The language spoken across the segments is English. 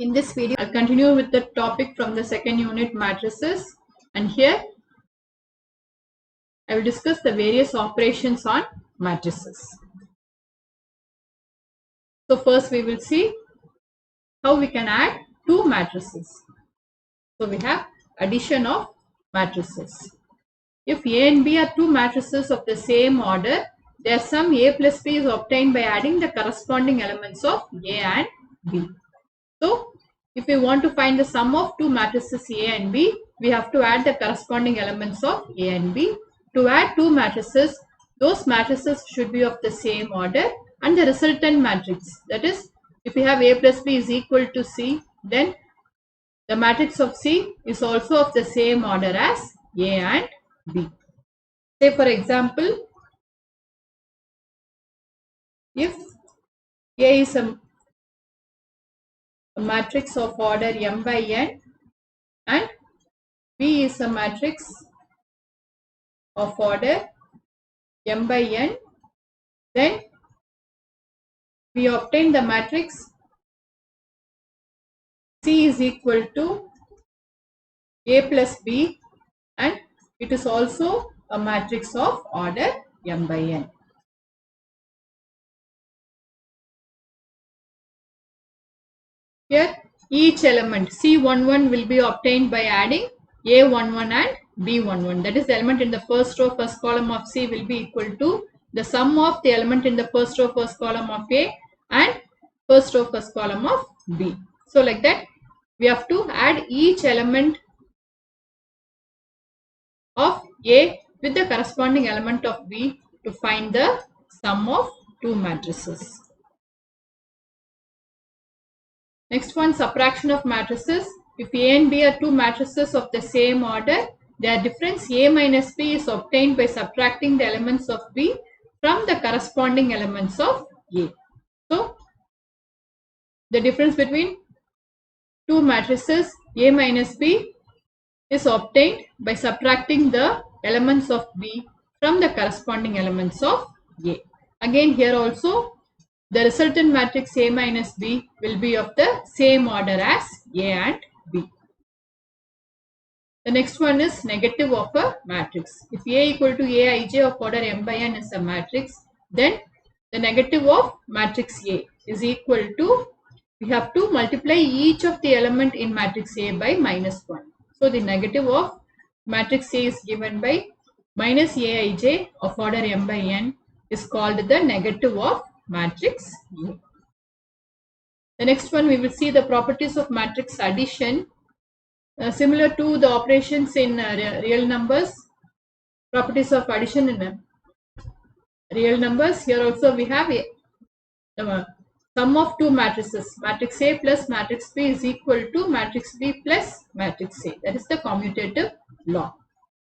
In this video, I'll continue with the topic from the second unit, matrices, and here I will discuss the various operations on matrices. So first we will see how we can add two matrices. So we have addition of matrices. If A and B are two matrices of the same order, their sum A plus B is obtained by adding the corresponding elements of A and B. So if we want to find the sum of two matrices A and B, we have to add the corresponding elements of A and B. To add two matrices, those matrices should be of the same order, and the resultant matrix, that is, if we have A plus B is equal to C, then the matrix of C is also of the same order as A and B. Say for example, if A is a matrix of order m by n and B is a matrix of order m by n, then we obtain the matrix C is equal to A plus B, and it is also a matrix of order m by n. Here each element C11 will be obtained by adding A11 and B11. That is, the element in the first row first column of C will be equal to the sum of the element in the first row first column of A and first row first column of B. So like that we have to add each element of A with the corresponding element of B to find the sum of two matrices. Next one, subtraction of matrices. If A and B are two matrices of the same order, their difference A minus B is obtained by subtracting the elements of B from the corresponding elements of A. So, the difference between two matrices A minus B is obtained by subtracting the elements of B from the corresponding elements of A. Again, here also the resultant matrix A minus B will be of the same order as A and B. The next one is negative of a matrix. If A equal to Aij of order m by n is a matrix, then the negative of matrix A is equal to, we have to multiply each of the element in matrix A by minus 1. So the negative of matrix A is given by minus Aij of order m by n is called the negative of matrix A. The next one, we will see the properties of matrix addition. Similar to the operations in real numbers, properties of addition in real numbers, here also we have the sum of two matrices, matrix A plus matrix B is equal to matrix B plus matrix A. That is the commutative law.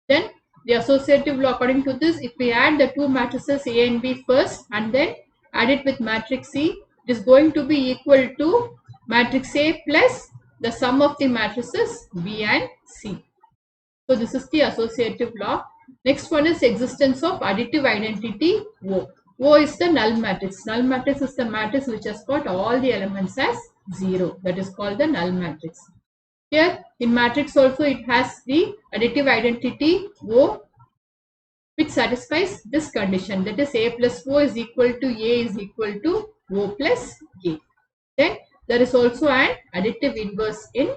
Then the associative law, according to this, if we add the two matrices A and B first and then add it with matrix C, it is going to be equal to matrix A plus the sum of the matrices B and C. So this is the associative law. Next one is existence of additive identity O. O is the null matrix. Null matrix is the matrix which has got all the elements as 0. That is called the null matrix. Here in matrix also it has the additive identity O, which satisfies this condition, that is A plus O is equal to A is equal to O plus A. Then there is also an additive inverse in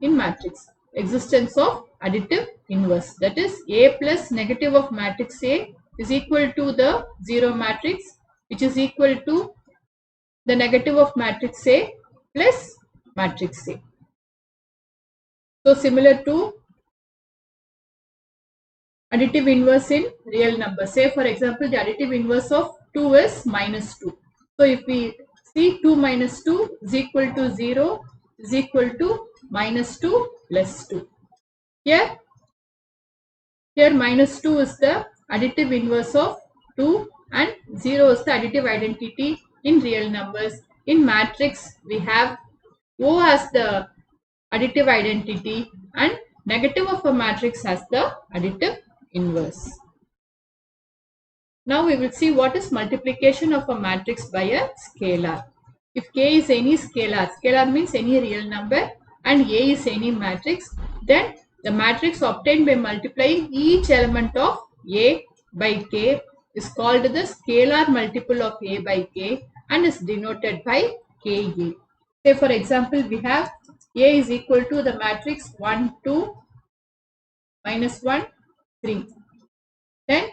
matrix. Existence of additive inverse, that is A plus negative of matrix A is equal to the 0 matrix, which is equal to the negative of matrix A plus matrix A. So similar to additive inverse in real numbers. Say for example, the additive inverse of 2 is minus 2. So if we see 2 minus 2 is equal to 0 is equal to minus 2 plus 2. Here minus 2 is the additive inverse of 2 and 0 is the additive identity in real numbers. In matrix we have O as the additive identity and negative of a matrix as the additive inverse. Now we will see what is multiplication of a matrix by a scalar. if K is any scalar, scalar means any real number, and A is any matrix, then the matrix obtained by multiplying each element of A by K is called the scalar multiple of A by K and is denoted by Ka. Say for example, we have A is equal to the matrix 1, 2, minus 1, 3. Then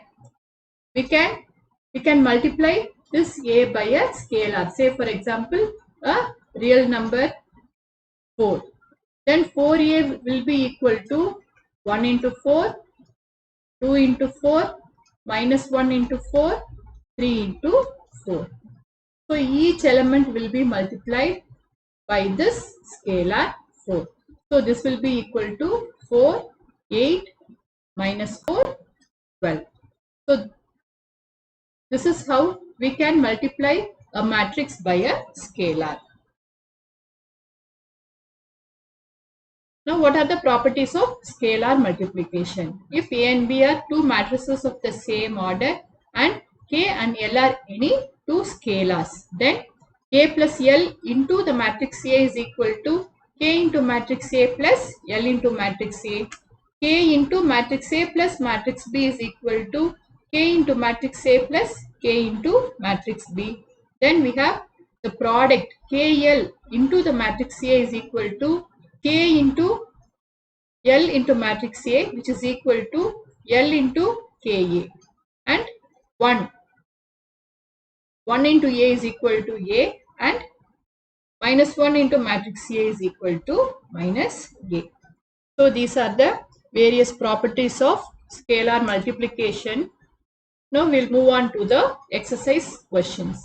we can multiply this A by a scalar. Say for example, a real number 4. Then 4A will be equal to 1 into 4, 2 into 4, minus 1 into 4, 3 into 4. So each element will be multiplied by this scalar 4. So this will be equal to 4, 8, minus 4, 12. So this is how we can multiply a matrix by a scalar. Now what are the properties of scalar multiplication? If A and B are two matrices of the same order and K and L are any two scalars, then K plus L into the matrix A is equal to K into matrix A plus L into matrix A. K into matrix A plus matrix B is equal to K into matrix A plus K into matrix B. Then we have the product KL into the matrix A is equal to K into L into matrix A, which is equal to L into Ka, and 1 into A is equal to A, and minus 1 into matrix A is equal to minus A. So these are the various properties of scalar multiplication. Now we'll move on to the exercise questions.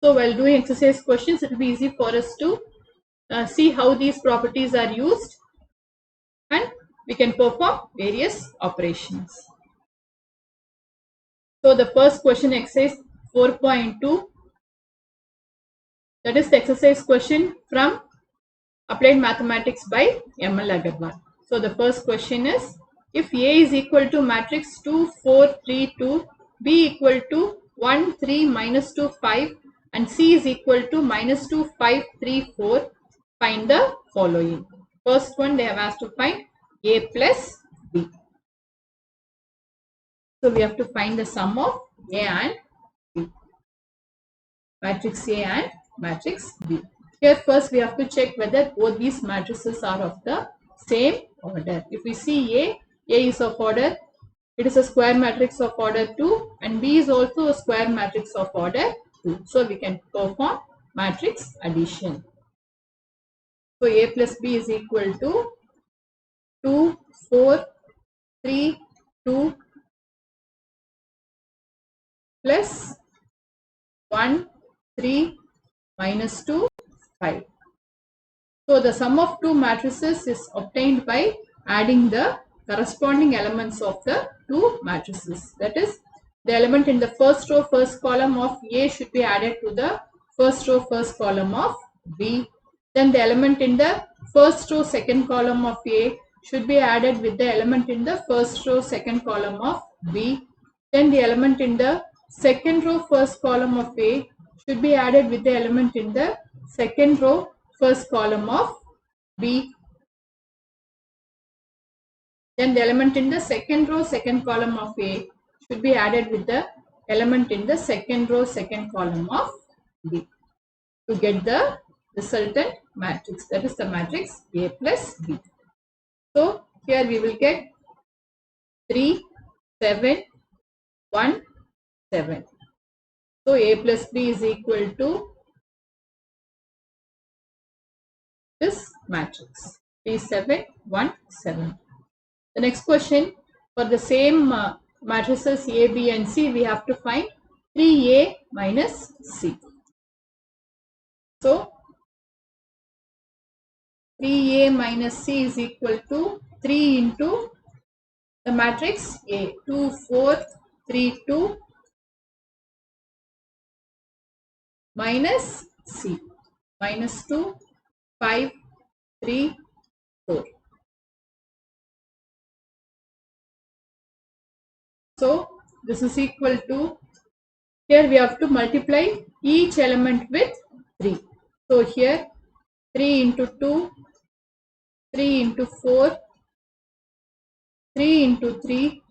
So while doing exercise questions, it will be easy for us to see how these properties are used, and we can perform various operations. So the first question, exercise 4.2, that is the exercise question from Applied Mathematics by M.L. Agarwal. So the first question is, if A is equal to matrix 2, 4, 3, 2, B equal to 1, 3, minus 2, 5, and C is equal to minus 2, 5, 3, 4, find the following. First one, they have asked to find A plus B. So we have to find the sum of A and B. Matrix A and matrix B. Here first we have to check whether both these matrices are of the same order. If we see A is of order, it is a square matrix of order 2, and B is also a square matrix of order 2. So we can perform matrix addition. So A plus B is equal to 2, 4, 3, 2 plus 1, 3, minus 2, 5. So the sum of two matrices is obtained by adding the corresponding elements of the two matrices. That is, the element in the first row, first column of A should be added to the first row, first column of B. Then the element in the first row, second column of A should be added with the element in the first row, second column of B. Then the element in the second row, first column of A should be added with the element in the second row, first column of B. Then the element in the second row, second column of A should be added with the element in the second row, second column of B to get the resultant matrix. That is the matrix A plus B. So here we will get 3, 7, 1, 7. So A plus B is equal to this matrix 3, 7, 1, 7. The next question, for the same matrices A, B and C, we have to find 3A minus C. So 3A minus C is equal to 3 into the matrix A, 2, 4, 3, 2 minus C, minus 2, 5, 3, 4. So this is equal to, here we have to multiply each element with 3. So here 3 into 2, 3 into 4, 3 into 3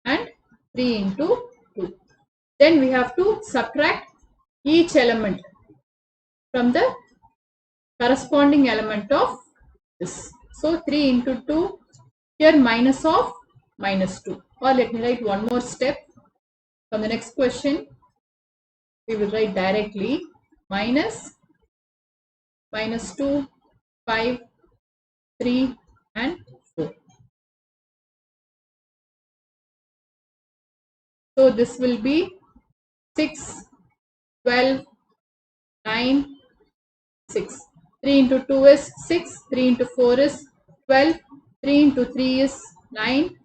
and 3 into 2. Then we have to subtract each element from the corresponding element of this. So 3 into 2, here minus of minus 2. Or let me write one more step. From the next question, we will write directly minus 2, 5, 3 and 4. So this will be 6, 12, 9, 6. 3 into 2 is 6, 3 into 4 is 12, 3 into 3 is 9,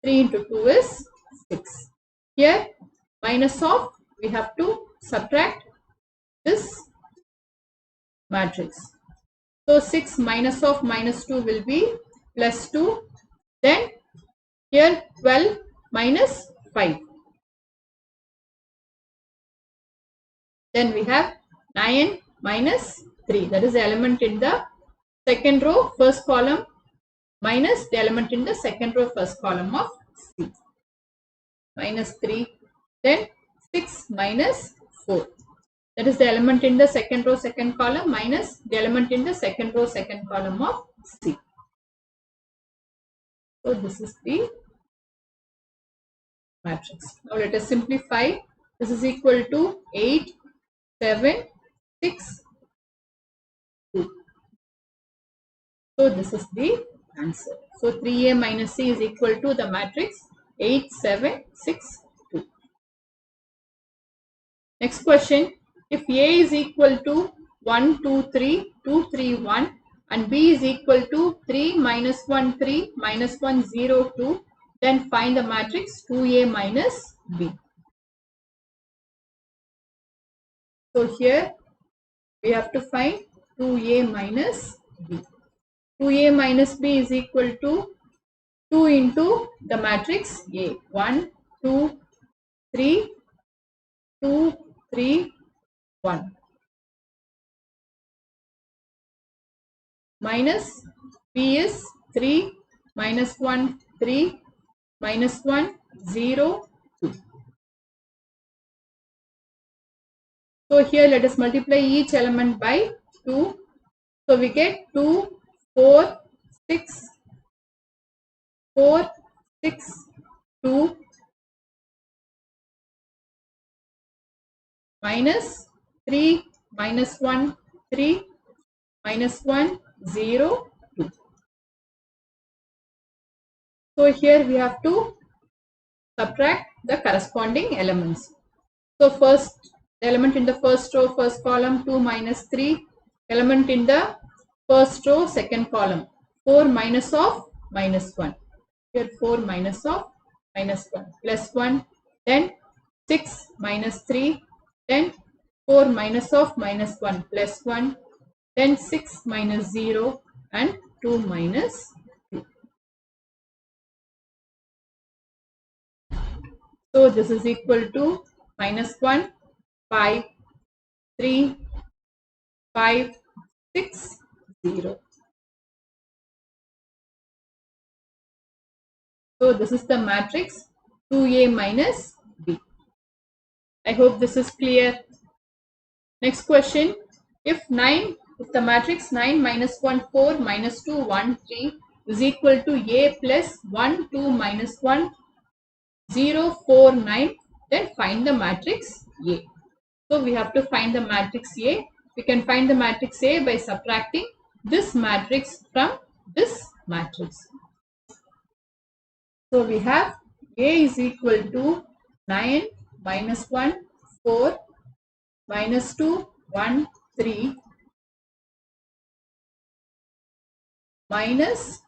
3 into 2 is 6. Here minus of, we have to subtract this matrix. So 6 minus of minus 2 will be plus 2. Then here 12 minus 5. Then we have 9 minus 3. That is the element in the second row, first column, minus the element in the second row, first column of C. Minus 3. Then 6 minus 4. That is the element in the second row, second column, minus the element in the second row, second column of C. So this is the matrix. Now let us simplify. This is equal to 8, 7, 6, 2. So this is the answer. So 3a minus c is equal to the matrix 8, 7, 6, 2. Next question. If a is equal to 1, 2, 3, 2, 3, 1 and b is equal to 3, minus 1, 3, minus 1, 0, 2, then find the matrix 2a minus b. So here we have to find 2a minus b. 2a minus b is equal to 2 into the matrix A. 1, 2, 3, 2, 3, 1. Minus b is 3, minus 1, 3, minus 1, 0, 2. So here let us multiply each element by 2. So we get 2, 4, 6, 4, 6, 2, minus 3, minus 1, 3, minus 1, 0, 2. So here we have to subtract the corresponding elements. So first element in the first row, first column, 2 minus 3. Element in the first row, second column, 4 minus of minus 1. Here 4 minus of minus 1 plus 1. Then 6 minus 3. Then 4 minus of minus 1 plus 1. Then 6 minus 0 and 2 minus 2. So this is equal to minus 1, 5, 3, 5, 6, 0. So this is the matrix 2a minus b. I hope this is clear. Next question. If the matrix 9 minus 1, 4 minus 2, 1, 3 is equal to a plus 1, 2 minus 1, 0, 4, 9, then find the matrix A. So we have to find the matrix A. We can find the matrix A by subtracting this matrix from this matrix. So we have A is equal to 9 minus 1, 4 minus 2, 1, 3 minus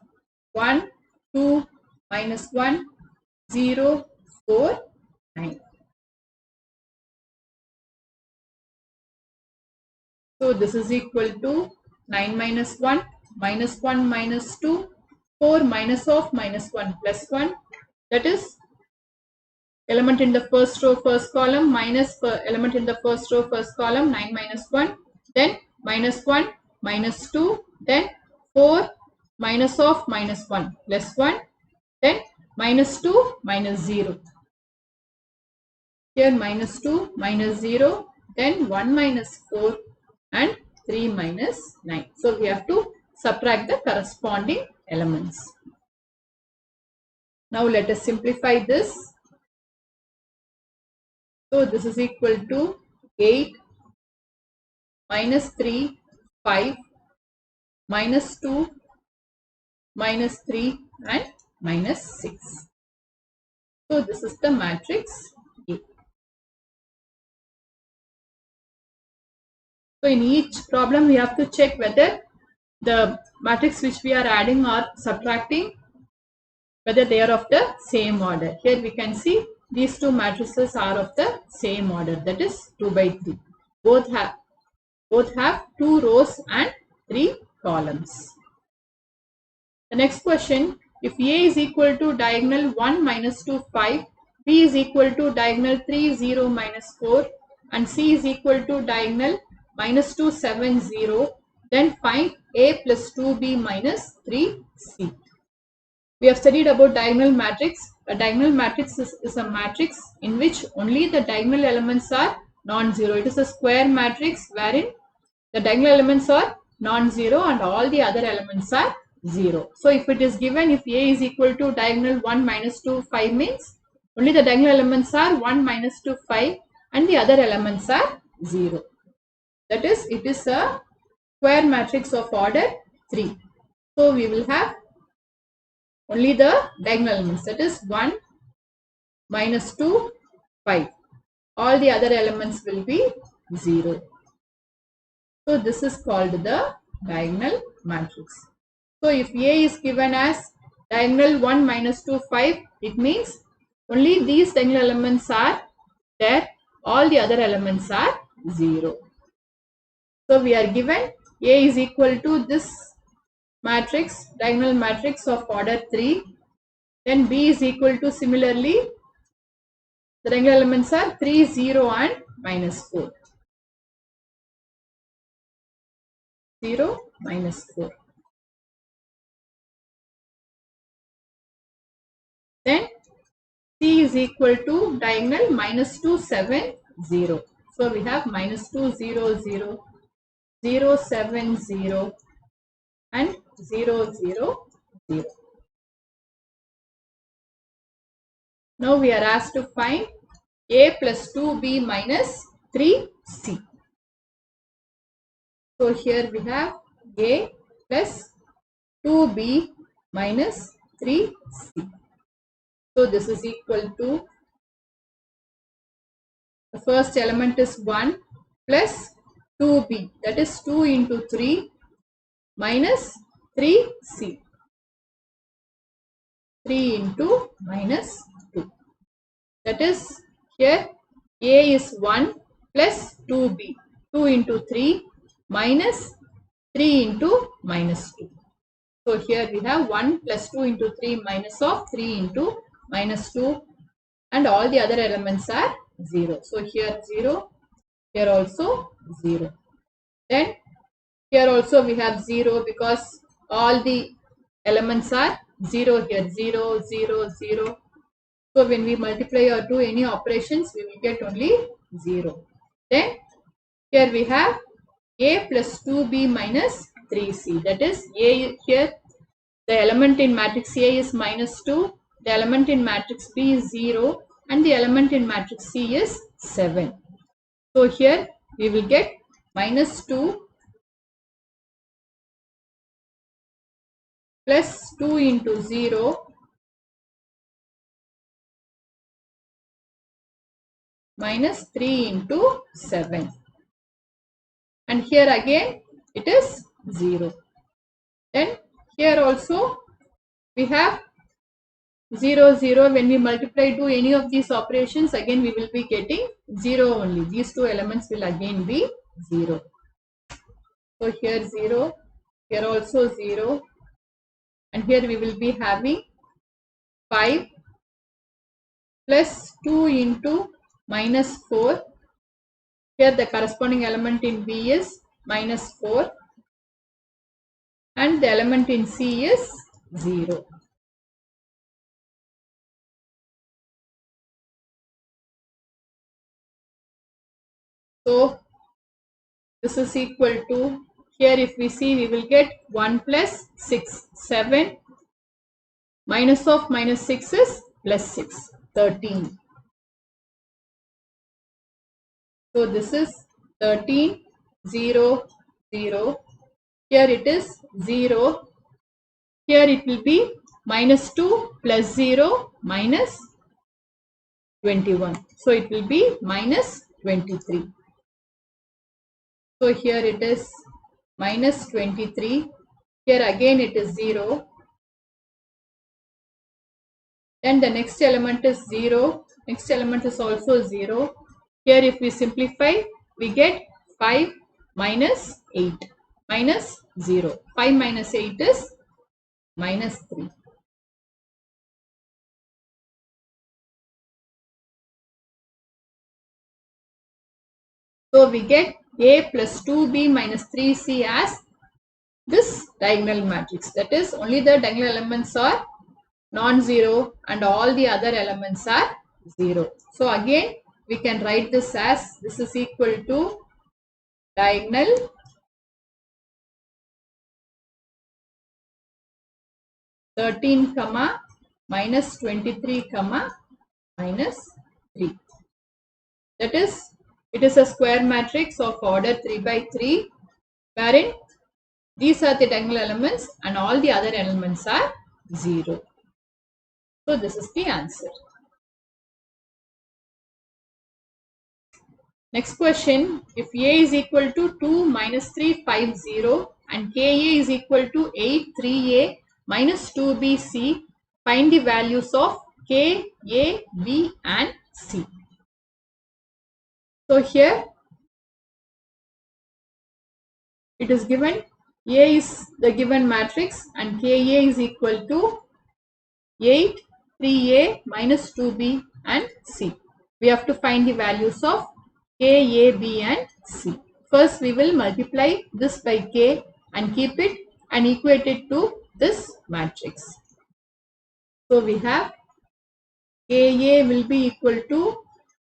1, 2 minus 1, 0, 4, 9. So this is equal to 9 minus 1, minus 1 minus 2, 4 minus of minus 1 plus 1. That is element in the first row, first column, minus element in the first row, first column, 9 minus 1. Then minus 1, minus 2, then 4, minus of minus 1, plus 1, then minus 2, minus 0. Here minus 2, minus 0, then 1 minus 4 and 3 minus 9. So we have to subtract the corresponding elements. Now let us simplify this. So this is equal to 8, minus 3, 5, minus 2, minus 3 and minus 6. So this is the matrix A. So in each problem we have to check whether the matrix which we are adding or subtracting, whether they are of the same order. Here we can see these two matrices are of the same order, that is 2 by 3. Both have 2 rows and 3 columns. The next question, if A is equal to diagonal 1 minus 2 5, B is equal to diagonal 3 0 minus 4 and C is equal to diagonal minus 2 7 0, then find A plus 2B minus 3C. We have studied about diagonal matrix. A diagonal matrix is a matrix in which only the diagonal elements are non-zero. It is a square matrix wherein the diagonal elements are non-zero and all the other elements are 0. So if it is given, if A is equal to diagonal 1 minus 2 5 means only the diagonal elements are 1 minus 2 5 and the other elements are 0. That is, it is a square matrix of order 3. So we will have only the diagonal elements, that is 1, minus 2, 5. All the other elements will be 0. So this is called the diagonal matrix. So if A is given as diagonal 1 minus 2 5, it means only these diagonal elements are there, all the other elements are 0. So we are given A is equal to this matrix, diagonal matrix of order 3, then B is equal to, similarly, the diagonal elements are 3 0 and minus 4. 0 minus 4. Then C is equal to diagonal minus 2 7 0. So we have minus 2 0 0, 0 7 0 and 0 0 0. Now we are asked to find A plus 2B minus 3C. So here we have A plus 2B minus 3C. So this is equal to, the first element is 1 plus 2B, that is 2 into 3 minus 3C. 3 into minus 2. That is, here A is 1 plus 2B. 2 into 3 minus 3 into minus 2. So here we have 1 plus 2 into 3 minus of 3 into minus 2 and all the other elements are 0. So here 0, here also 0. Then here also we have 0 because all the elements are 0 here, 0, 0, 0. So when we multiply or do any operations, we will get only 0. Then here we have A plus 2B minus 3C. That is, A here, the element in matrix A is minus 2, the element in matrix B is 0 and the element in matrix C is 7. So here we will get minus 2 plus 2 into 0 minus 3 into 7. And here again it is 0. Then here also we have 0, 0. When we multiply do any of these operations, again we will be getting 0 only. These two elements will again be 0. So here 0, here also 0. And here we will be having 5 plus 2 into minus 4. Here the corresponding element in B is minus 4, and the element in C is 0. So this is equal to, here if we see, we will get 1 plus 6, 7. Minus of minus 6 is plus 6, 13. So this is 13, 0, 0. Here it is 0. Here it will be minus 2 plus 0 minus 21. So it will be minus 23. So here it is minus 23. Here again it is 0. Then the next element is 0. Next element is also 0. Here if we simplify, we get 5 minus 8 minus 0. 5 minus 8 is minus 3. So we get A plus 2B minus 3C as this diagonal matrix. That is, only the diagonal elements are non-zero and all the other elements are 0. So again we can write this as, this is equal to diagonal (13, minus 23, minus 3). That is, it is a square matrix of order 3 by 3, wherein these are the diagonal elements and all the other elements are 0. So this is the answer. Next question, if A is equal to 2 minus 3, 5, 0 and Ka is equal to 8, 3A minus 2B, C, find the values of K, A, B and C. So here it is given A is the given matrix and Ka is equal to 8, 3A minus 2B and C. We have to find the values of K, A, B and C. First we will multiply this by K and keep it and equate it to this matrix. So we have Ka will be equal to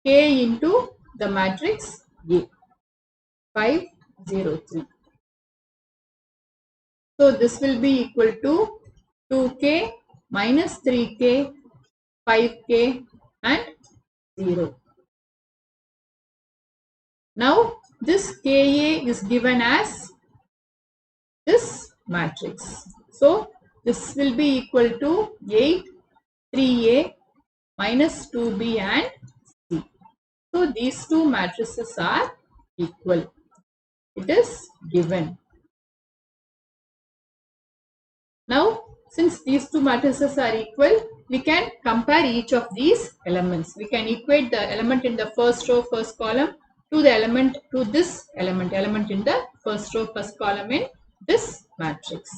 K into the matrix A, 5, 0, 3. So this will be equal to 2K minus 3K, 5K and 0. Now this Ka is given as this matrix. So this will be equal to 8, 3A minus 2B and C. So these two matrices are equal. It is given. Now since these two matrices are equal, we can compare each of these elements. We can equate the element in the first row, first column to the element, to this element in the first row, first column in this matrix.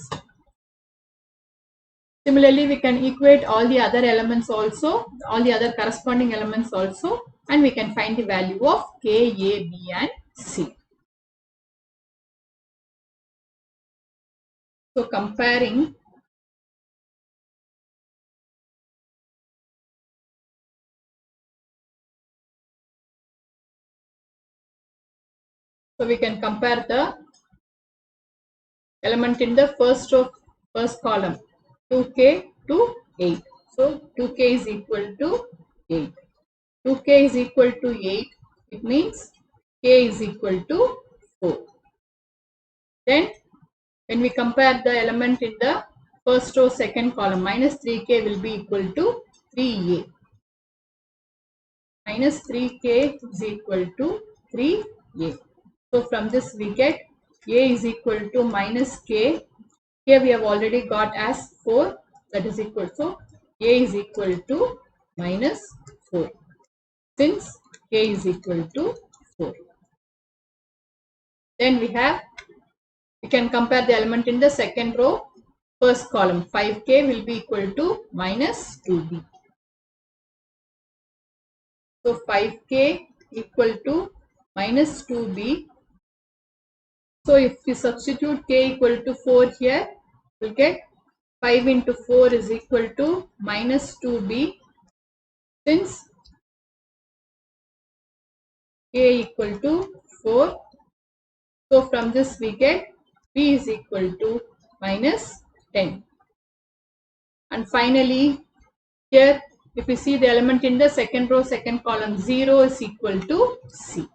Similarly, we can equate all the other elements also, all the other corresponding elements also, and we can find the value of K, A, B and C. So comparing, so we can compare the element in the first row, first column, 2K to 8. So 2K is equal to 8. 2K is equal to 8. It means K is equal to 4. Then when we compare the element in the first row, second column, minus 3K will be equal to 3A. Minus 3K is equal to 3A. So from this we get A is equal to minus K. Here we have already got as 4, that is equal to A is equal to minus 4, since K is equal to 4. Then we can compare the element in the second row, first column, 5K will be equal to minus 2B. So 5K equal to minus 2B. So if we substitute k equal to 4 here, we'll get 5 into 4 is equal to minus 2b, since k equal to 4. So from this we get b is equal to minus 10. And finally, here if we see the element in the second row, second column, 0 is equal to c.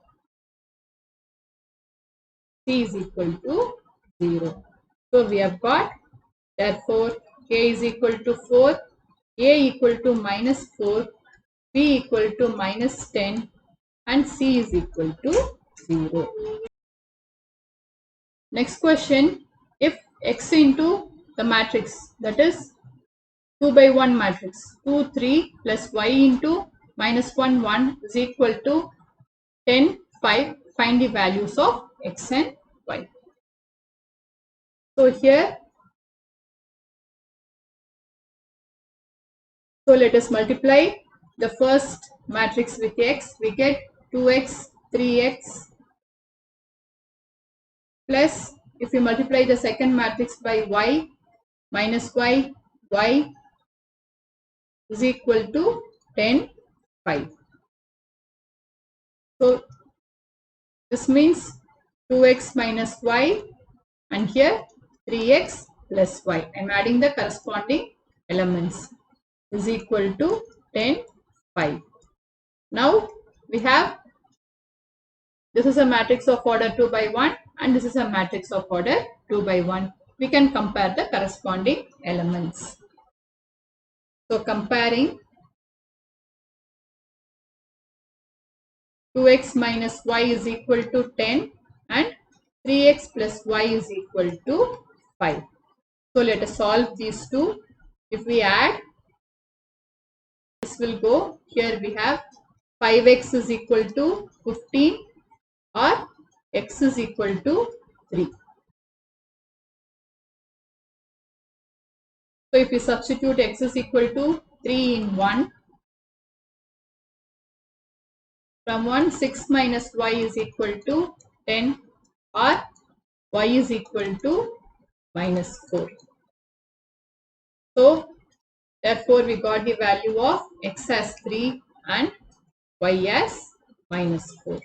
C is equal to 0. So we have got, therefore k is equal to 4, a equal to minus 4, b equal to minus 10, and c is equal to 0. Next question, if x into the matrix, that is 2 by 1 matrix, 2, 3 plus y into minus 1, 1 is equal to 10, 5, find the values of x and y. So here, so let us multiply the first matrix with x. We get 2x, 3x, plus if we multiply the second matrix by y, minus y, y is equal to 10, 5. So this means 2x minus y, and here 3x plus y. I am adding the corresponding elements, is equal to 10, 5. Now we have, this is a matrix of order 2 by 1 and this is a matrix of order 2 by 1. We can compare the corresponding elements. So comparing 2x minus y is equal to 10 and 3x plus y is equal to 5. So let us solve these two. If we add, this will go, here we have 5x is equal to 15 or x is equal to 3. So if we substitute x is equal to 3 in 1, from 1, 6 minus y is equal to 10 or y is equal to minus 4. So therefore we got the value of x as 3 and y as minus 4.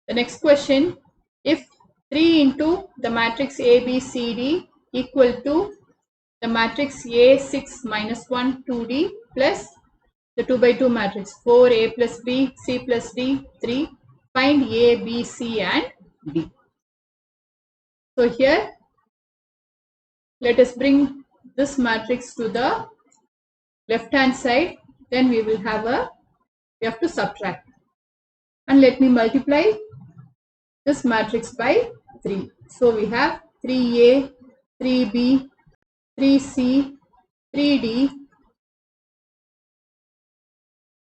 The next question, if 3 into the matrix A, B, C, D equal to the matrix A, 6, minus 1, 2D plus the 2 by 2 matrix 4, A plus B, C plus D, 3, find A, B, C and D. So here, let us bring this matrix to the left hand side, then we will have we have to subtract. And let me multiply this matrix by 3. So we have 3A, 3B, 3C, 3D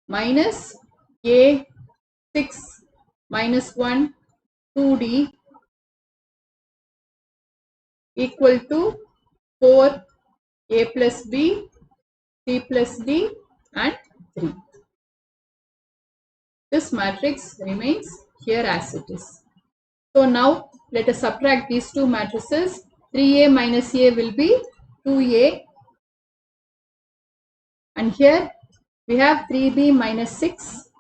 minus A, 6, minus 1, 2D equal to 4, A plus B, C plus D and 3. This matrix remains here as it is. So now let us subtract these two matrices. 3A minus A will be 2A, and here we have 3B minus 6.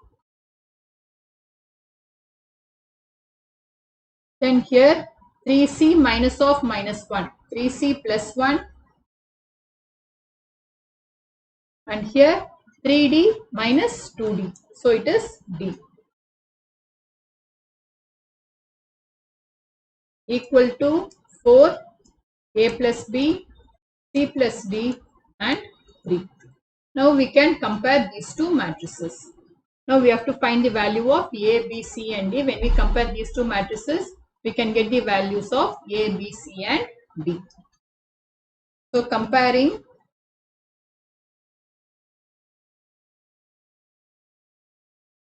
Then here 3C minus of minus 1, 3C plus 1, and here 3D minus 2D. So it is D equal to 4, A plus B, C plus D and 3. Now we can compare these two matrices. Now we have to find the value of A, B, C and D. When we compare these two matrices, we can get the values of A, B, C and D. So comparing,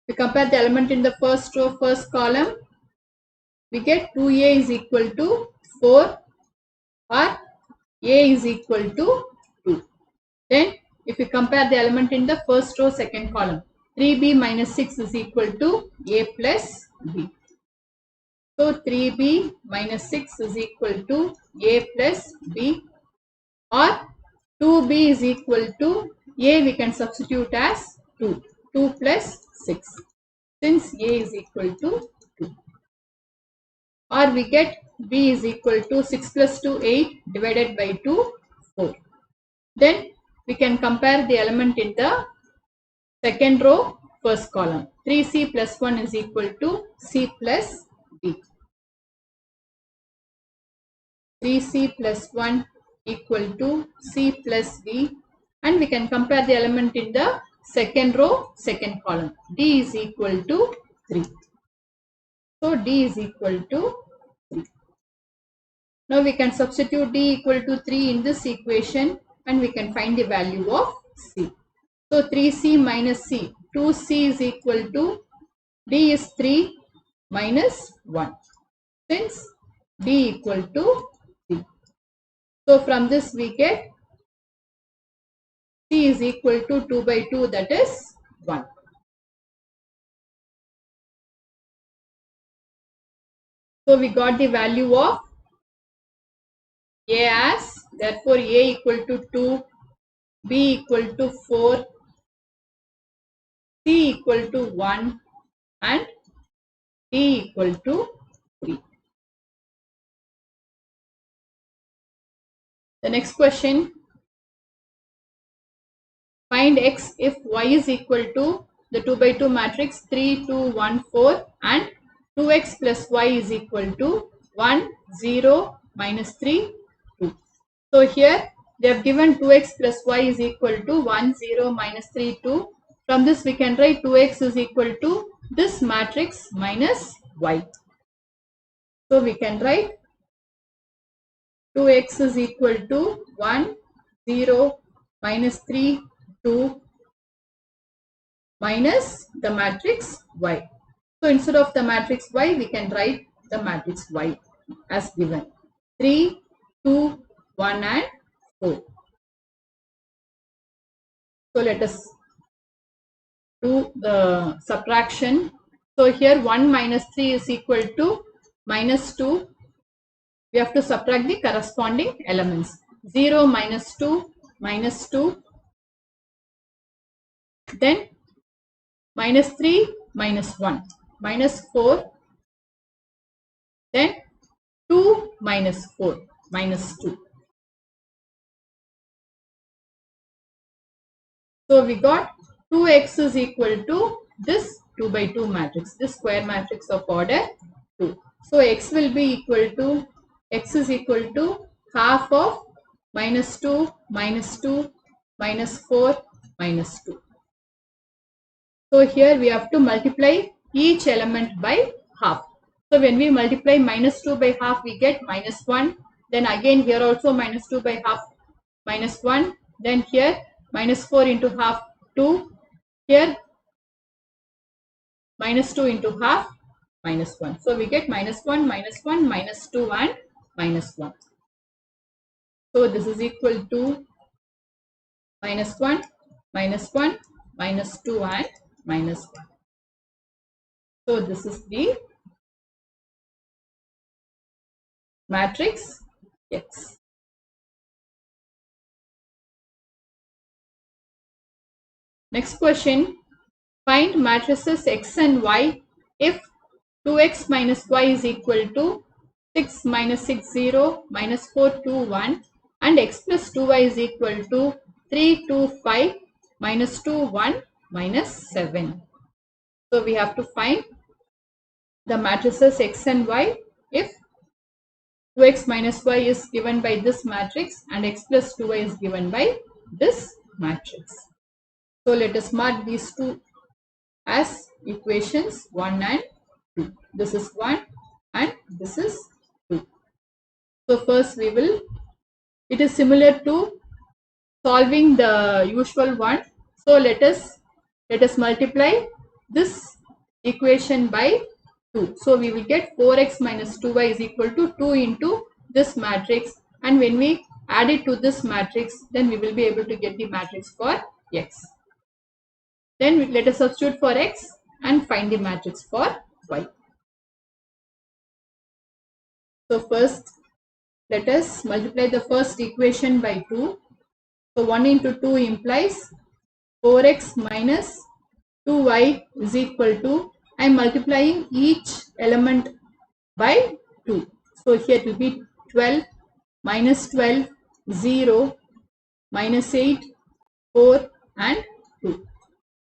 we compare the element in the first row, first column, we get 2A is equal to 4 or A is equal to 2. Then if we compare the element in the first row, second column, 3B minus 6 is equal to A plus B. So 3B minus 6 is equal to A plus B, or 2B is equal to A, we can substitute as 2. 2 plus 6, since A is equal to 2. Or we get B is equal to 6 plus 2, 8 divided by 2, 4. Then we can compare the element in the second row, first column. 3C plus 1 is equal to C plus D. 3C plus 1 equal to C plus D, and we can compare the element in the second row, second column. D is equal to 3. So D is equal to 3. Now we can substitute D equal to 3 in this equation and we can find the value of C. So 3C minus C, 2C is equal to D is 3 minus 1, since D equal to 3. So from this we get C is equal to 2 by 2, that is 1. So we got the value of A as, therefore A equal to 2, B equal to 4, C equal to 1 and D equal to 3. The next question, find X if Y is equal to the 2 by 2 matrix 3, 2, 1, 4 and 2x plus Y is equal to 1, 0, minus 3, 2. So here they have given 2x plus Y is equal to 1, 0, minus 3, 2. From this we can write 2x is equal to this matrix minus Y. So we can write 2x is equal to 1, 0, minus 3, 2 minus the matrix Y. So instead of the matrix Y, we can write the matrix Y as given. 3, 2, 1 and 4. So let us do the subtraction. So here 1 minus 3 is equal to minus 2. We have to subtract the corresponding elements. 0 minus 2, minus 2. Then minus 3, minus 1, minus 4. Then 2 minus 4, minus 2. So we got 2x is equal to this 2 by 2 matrix, this square matrix of order 2. So x will be equal to, x is equal to half of minus 2, minus 2, minus 4, minus 2. So here we have to multiply each element by half. So when we multiply minus 2 by half, we get minus 1. Then again here also minus 2 by half, minus 1. Then here minus 4 into half, 2. Here minus 2 into half, minus 1. So we get minus 1, minus 1, minus 2 and minus 1. So this is equal to minus 1, minus 1, minus 2 and minus 1. So this is the matrix X. Next question, find matrices X and Y if 2x minus y is equal to 6 minus 6 0 minus 4 2 1 and x plus 2y is equal to 3 2 5 minus 2 1 minus 7. So we have to find the matrices X and Y if 2x minus y is given by this matrix and x plus 2y is given by this matrix. So let us mark these two as equations 1 and 2. This is 1 and this is 2. So first we will, it is similar to solving the usual one. So let us multiply this equation by 2. So we will get 4x minus 2y is equal to 2 into this matrix, and when we add it to this matrix, then we will be able to get the matrix for x. Then let us substitute for x and find the matrix for y. So first, let us multiply the first equation by 2. So 1 into 2 implies 4x minus 2y is equal to, I am multiplying each element by 2. So here it will be 12 minus 12, 0, minus 8, 4 and 2.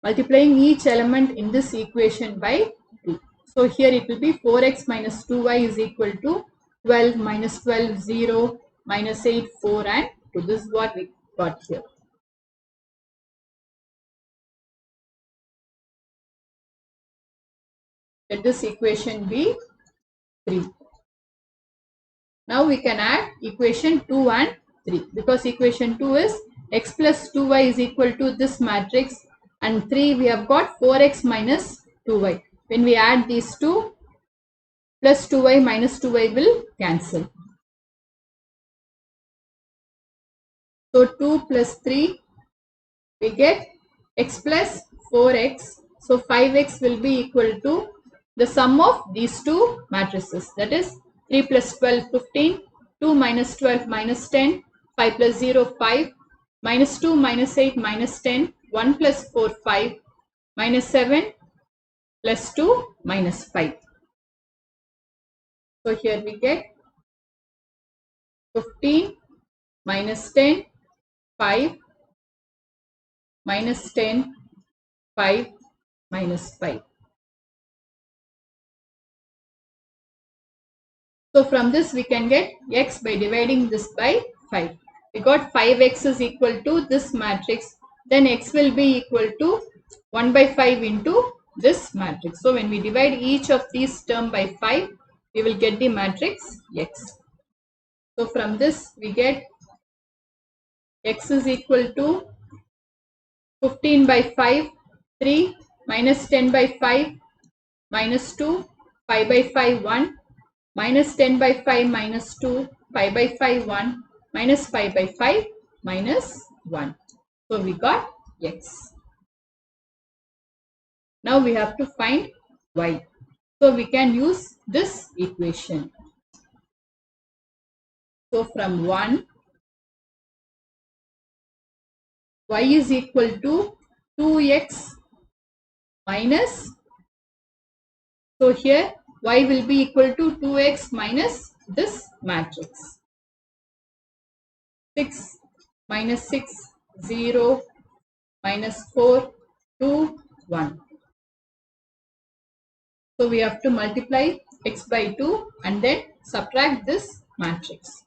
Multiplying each element in this equation by 2. So here it will be 4x minus 2y is equal to 12 minus 12, 0, minus 8, 4 and 2. This is what we got here. Let this equation be 3. Now we can add equation 2 and 3 because equation 2 is x plus 2y is equal to this matrix, and 3 we have got 4x minus 2y. When we add these two, plus 2y minus 2y will cancel. So 2 plus 3 we get x plus 4x. So 5x will be equal to the sum of these two matrices, that is 3 plus 12 15, 2 minus 12 minus 10, 5 plus 0 5, minus 2 minus 8 minus 10, 1 plus 4 5, minus 7 plus 2 minus 5. So here we get 15 minus 10 5, minus 10 5, minus 5. So from this we can get x by dividing this by 5. We got 5x is equal to this matrix, then x will be equal to 1 by 5 into this matrix. So when we divide each of these term by 5, we will get the matrix x. So from this we get x is equal to 15 by 5, 3, minus 10 by 5, minus 2, 5 by 5, 1, minus 10 by 5 minus 2, 5 by 5 1, minus 5 by 5 minus 1. So we got x. Now we have to find y. So we can use this equation. So from 1, y is equal to 2x minus, so here y will be equal to 2x minus this matrix. 6 minus 6, 0, minus 4, 2, 1. So we have to multiply x by 2 and then subtract this matrix.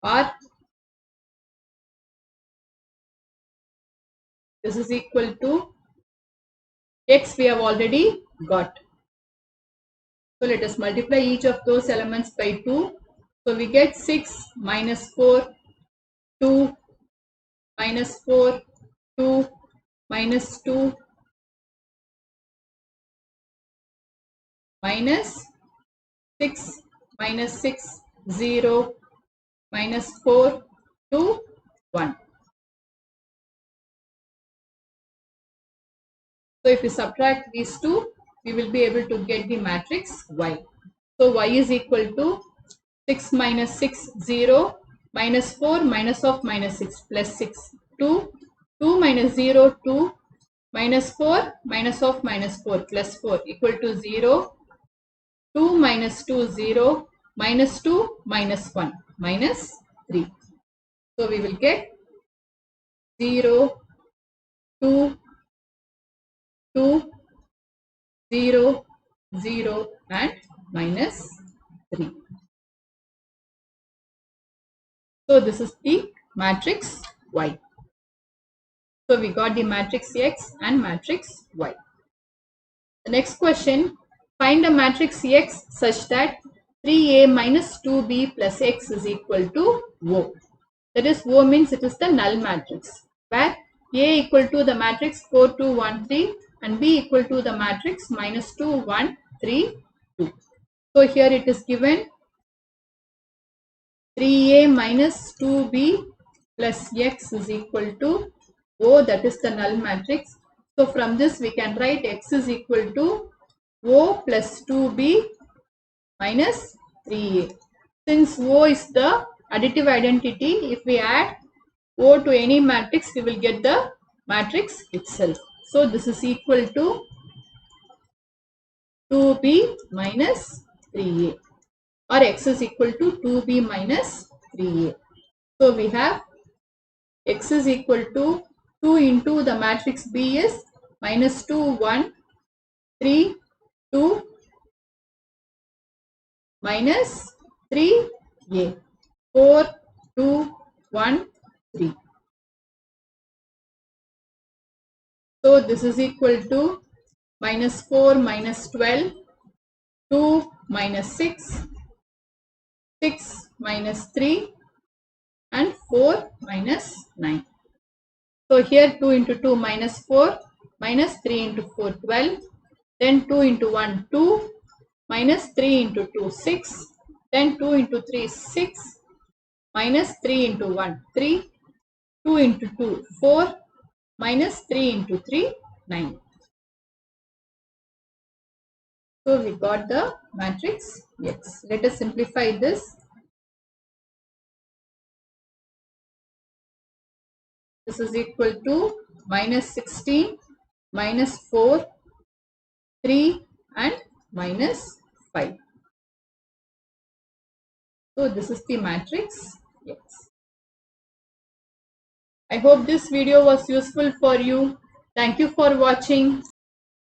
Or this is equal to x we have already got. So let us multiply each of those elements by 2. So we get 6 minus 4, 2, minus 4, 2, minus 2, minus 6, minus 6, 0, minus 4, 2, 1. So if we subtract these two, we will be able to get the matrix y. So y is equal to 6 minus 6, 0, minus 4, minus of minus 6, plus 6, 2, 2 minus 0, 2, minus 4, minus of minus 4, plus 4, equal to 0, 2 minus 2, 0, minus 2, minus 1, minus 3. So we will get 0, 2, 2, 0, 0 and minus 3. So this is the matrix y. So we got the matrix x and matrix y. The next question, find a matrix x such that 3a minus 2b plus x is equal to O. That is, O means it is the null matrix, where A equal to the matrix 4, 2, 1, 3 and B equal to the matrix minus 2, 1, 3, 2. So here it is given 3A minus 2B plus x is equal to O, that is the null matrix. So from this we can write x is equal to O plus 2B minus 3a. Since O is the additive identity, if we add O to any matrix, we will get the matrix itself. So this is equal to 2b minus 3a, or x is equal to 2b minus 3a. So we have x is equal to 2 into the matrix B is minus 2, 1, 3, 2, minus 3a, 4, 2, 1, 3. So this is equal to minus 4 minus 12, 2 minus 6, 6 minus 3, and 4 minus 9. So here 2 into 2 minus 4, minus 3 into 4 12, then 2 into 1 2, minus 3 into 2 6, then 2 into 3 6, minus 3 into 1 3, 2 into 2 4, minus 3 into 3 9. So we got the matrix X. Let us simplify this. This is equal to minus 16, minus 4, 3 and minus 5. So this is the matrix X. I hope this video was useful for you. Thank you for watching.